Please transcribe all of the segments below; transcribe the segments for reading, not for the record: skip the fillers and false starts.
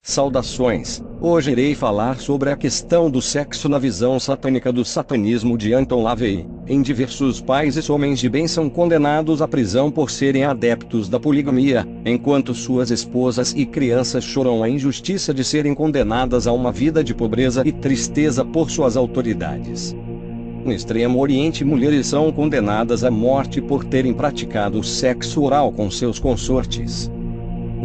Saudações! Hoje irei falar sobre a questão do sexo na visão satânica do satanismo de Anton LaVey. Em diversos países, homens de bem são condenados à prisão por serem adeptos da poligamia, enquanto suas esposas e crianças choram a injustiça de serem condenadas a uma vida de pobreza e tristeza por suas autoridades. No Extremo Oriente, mulheres são condenadas à morte por terem praticado sexo oral com seus consortes.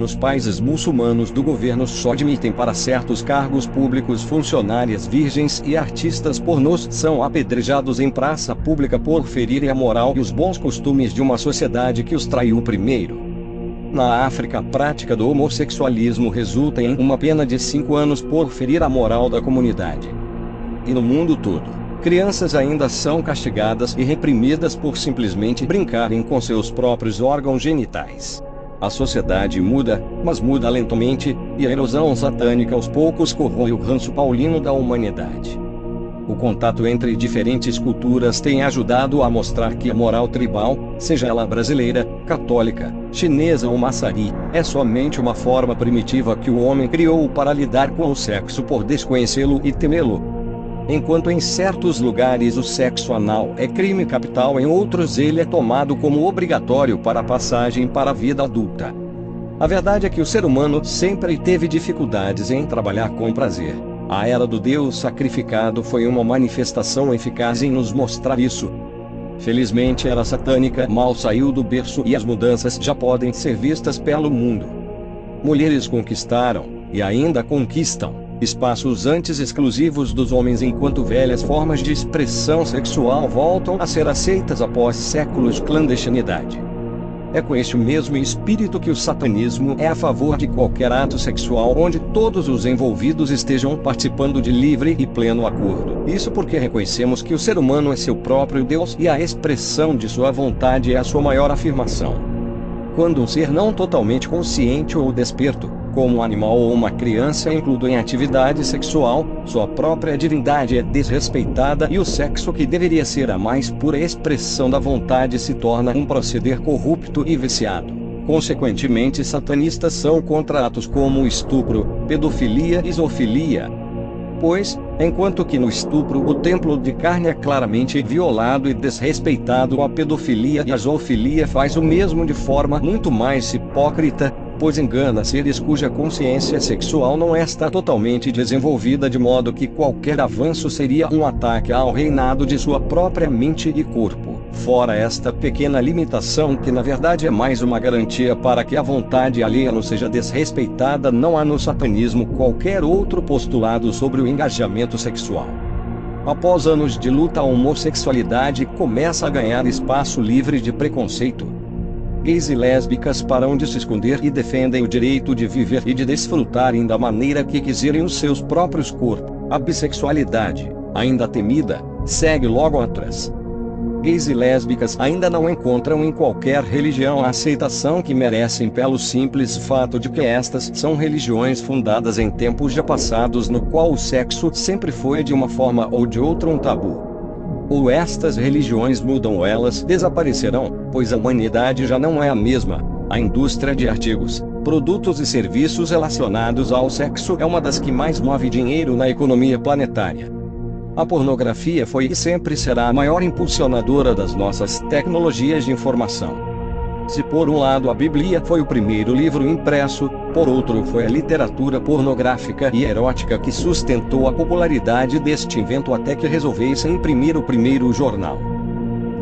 Nos países muçulmanos do governo só admitem para certos cargos públicos funcionárias virgens e artistas pornôs são apedrejados em praça pública por ferirem a moral e os bons costumes de uma sociedade que os traiu primeiro. Na África, a prática do homossexualismo resulta em uma pena de 5 anos por ferir a moral da comunidade. E no mundo todo, crianças ainda são castigadas e reprimidas por simplesmente brincarem com seus próprios órgãos genitais. A sociedade muda, mas muda lentamente, e a erosão satânica aos poucos corrói o ranço paulino da humanidade. O contato entre diferentes culturas tem ajudado a mostrar que a moral tribal, seja ela brasileira, católica, chinesa ou maçari, é somente uma forma primitiva que o homem criou para lidar com o sexo por desconhecê-lo e temê-lo. Enquanto em certos lugares o sexo anal é crime capital, em outros ele é tomado como obrigatório para a passagem para a vida adulta. A verdade é que o ser humano sempre teve dificuldades em trabalhar com prazer. A era do Deus sacrificado foi uma manifestação eficaz em nos mostrar isso. Felizmente a era satânica mal saiu do berço e as mudanças já podem ser vistas pelo mundo. Mulheres conquistaram, e ainda conquistam, espaços antes exclusivos dos homens, enquanto velhas formas de expressão sexual voltam a ser aceitas após séculos de clandestinidade. É com este mesmo espírito que o satanismo é a favor de qualquer ato sexual onde todos os envolvidos estejam participando de livre e pleno acordo. Isso porque reconhecemos que o ser humano é seu próprio Deus e a expressão de sua vontade é a sua maior afirmação. Quando um ser não totalmente consciente ou desperto, como um animal ou uma criança, é incluído em atividade sexual, sua própria divindade é desrespeitada e o sexo, que deveria ser a mais pura expressão da vontade, se torna um proceder corrupto e viciado. Consequentemente, satanistas são contra atos como estupro, pedofilia e zoofilia. Pois, enquanto que no estupro o templo de carne é claramente violado e desrespeitado, a pedofilia e a zoofilia faz o mesmo de forma muito mais hipócrita, pois engana seres cuja consciência sexual não está totalmente desenvolvida, de modo que qualquer avanço seria um ataque ao reinado de sua própria mente e corpo. Fora esta pequena limitação, que na verdade é mais uma garantia para que a vontade alheia não seja desrespeitada, não há no satanismo qualquer outro postulado sobre o engajamento sexual. Após anos de luta, a homossexualidade começa a ganhar espaço livre de preconceito. Gays e lésbicas param de se esconder e defendem o direito de viver e de desfrutarem da maneira que quiserem os seus próprios corpos. A bissexualidade, ainda temida, segue logo atrás. Gays e lésbicas ainda não encontram em qualquer religião a aceitação que merecem, pelo simples fato de que estas são religiões fundadas em tempos já passados, no qual o sexo sempre foi de uma forma ou de outra um tabu. Ou estas religiões mudam ou elas desaparecerão, pois a humanidade já não é a mesma. A indústria de artigos, produtos e serviços relacionados ao sexo é uma das que mais move dinheiro na economia planetária. A pornografia foi e sempre será a maior impulsionadora das nossas tecnologias de informação. Se por um lado a Bíblia foi o primeiro livro impresso, por outro foi a literatura pornográfica e erótica que sustentou a popularidade deste invento até que resolvessem imprimir o primeiro jornal.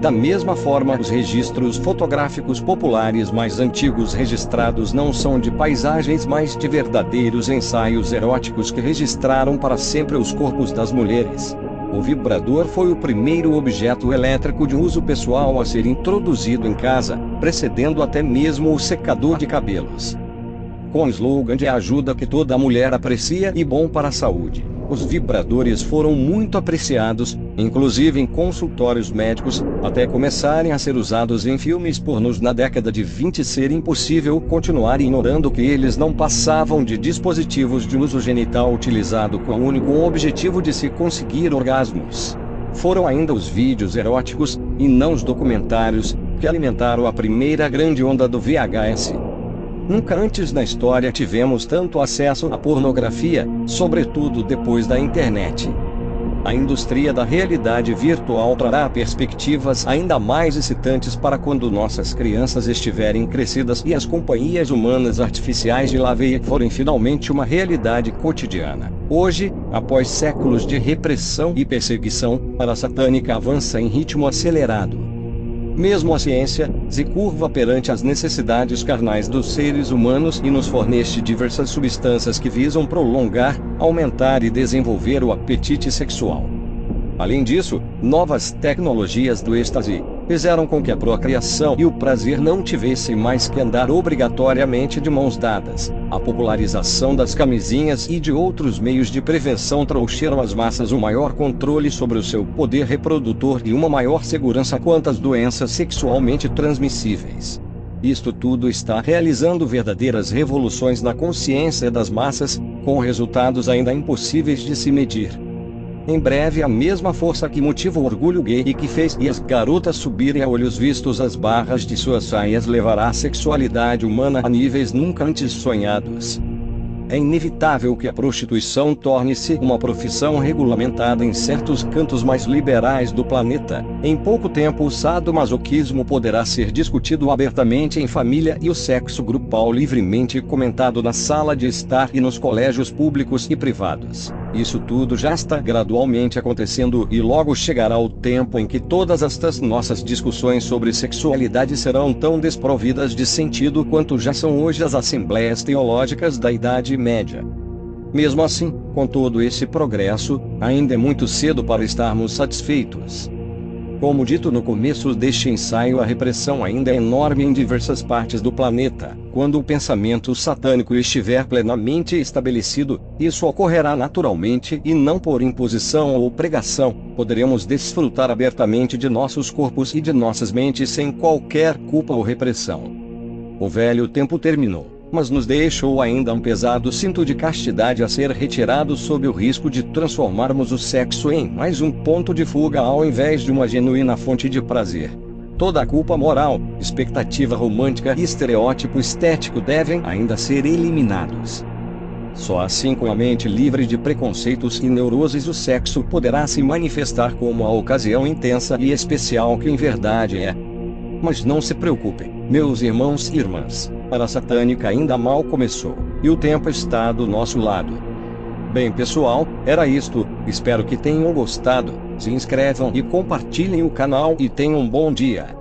Da mesma forma, os registros fotográficos populares mais antigos registrados não são de paisagens, mas de verdadeiros ensaios eróticos que registraram para sempre os corpos das mulheres. O vibrador foi o primeiro objeto elétrico de uso pessoal a ser introduzido em casa, precedendo até mesmo o secador de cabelos. Com o slogan de ajuda que toda mulher aprecia e bom para a saúde, os vibradores foram muito apreciados, inclusive em consultórios médicos, até começarem a ser usados em filmes pornôs na década de 20 ser impossível continuar ignorando que eles não passavam de dispositivos de uso genital utilizado com o único objetivo de se conseguir orgasmos. Foram ainda os vídeos eróticos, e não os documentários, que alimentaram a primeira grande onda do VHS. Nunca antes na história tivemos tanto acesso à pornografia, sobretudo depois da internet. A indústria da realidade virtual trará perspectivas ainda mais excitantes para quando nossas crianças estiverem crescidas e as companhias humanas artificiais de Lavey forem finalmente uma realidade cotidiana. Hoje, após séculos de repressão e perseguição, a satânica avança em ritmo acelerado. Mesmo a ciência se curva perante as necessidades carnais dos seres humanos e nos fornece diversas substâncias que visam prolongar, aumentar e desenvolver o apetite sexual. Além disso, novas tecnologias do êxtase fizeram com que a procriação e o prazer não tivessem mais que andar obrigatoriamente de mãos dadas. A popularização das camisinhas e de outros meios de prevenção trouxeram às massas um maior controle sobre o seu poder reprodutor e uma maior segurança quanto às doenças sexualmente transmissíveis. Isto tudo está realizando verdadeiras revoluções na consciência das massas, com resultados ainda impossíveis de se medir. Em breve a mesma força que motiva o orgulho gay e que fez as garotas subirem a olhos vistos as barras de suas saias levará a sexualidade humana a níveis nunca antes sonhados. É inevitável que a prostituição torne-se uma profissão regulamentada em certos cantos mais liberais do planeta. Em pouco tempo o sadomasoquismo poderá ser discutido abertamente em família e o sexo grupal livremente comentado na sala de estar e nos colégios públicos e privados. Isso tudo já está gradualmente acontecendo e logo chegará o tempo em que todas estas nossas discussões sobre sexualidade serão tão desprovidas de sentido quanto já são hoje as assembleias teológicas da Idade Média. Mesmo assim, com todo esse progresso, ainda é muito cedo para estarmos satisfeitos. Como dito no começo deste ensaio, a repressão ainda é enorme em diversas partes do planeta. Quando o pensamento satânico estiver plenamente estabelecido, isso ocorrerá naturalmente e não por imposição ou pregação. Poderemos desfrutar abertamente de nossos corpos e de nossas mentes sem qualquer culpa ou repressão. O velho tempo terminou, mas nos deixou ainda um pesado cinto de castidade a ser retirado sob o risco de transformarmos o sexo em mais um ponto de fuga ao invés de uma genuína fonte de prazer. Toda a culpa moral, expectativa romântica e estereótipo estético devem ainda ser eliminados. Só assim, com a mente livre de preconceitos e neuroses, o sexo poderá se manifestar como a ocasião intensa e especial que em verdade é. Mas não se preocupem, meus irmãos e irmãs, a satânica ainda mal começou, e o tempo está do nosso lado. Bem pessoal, era isto, espero que tenham gostado, se inscrevam e compartilhem o canal e tenham um bom dia.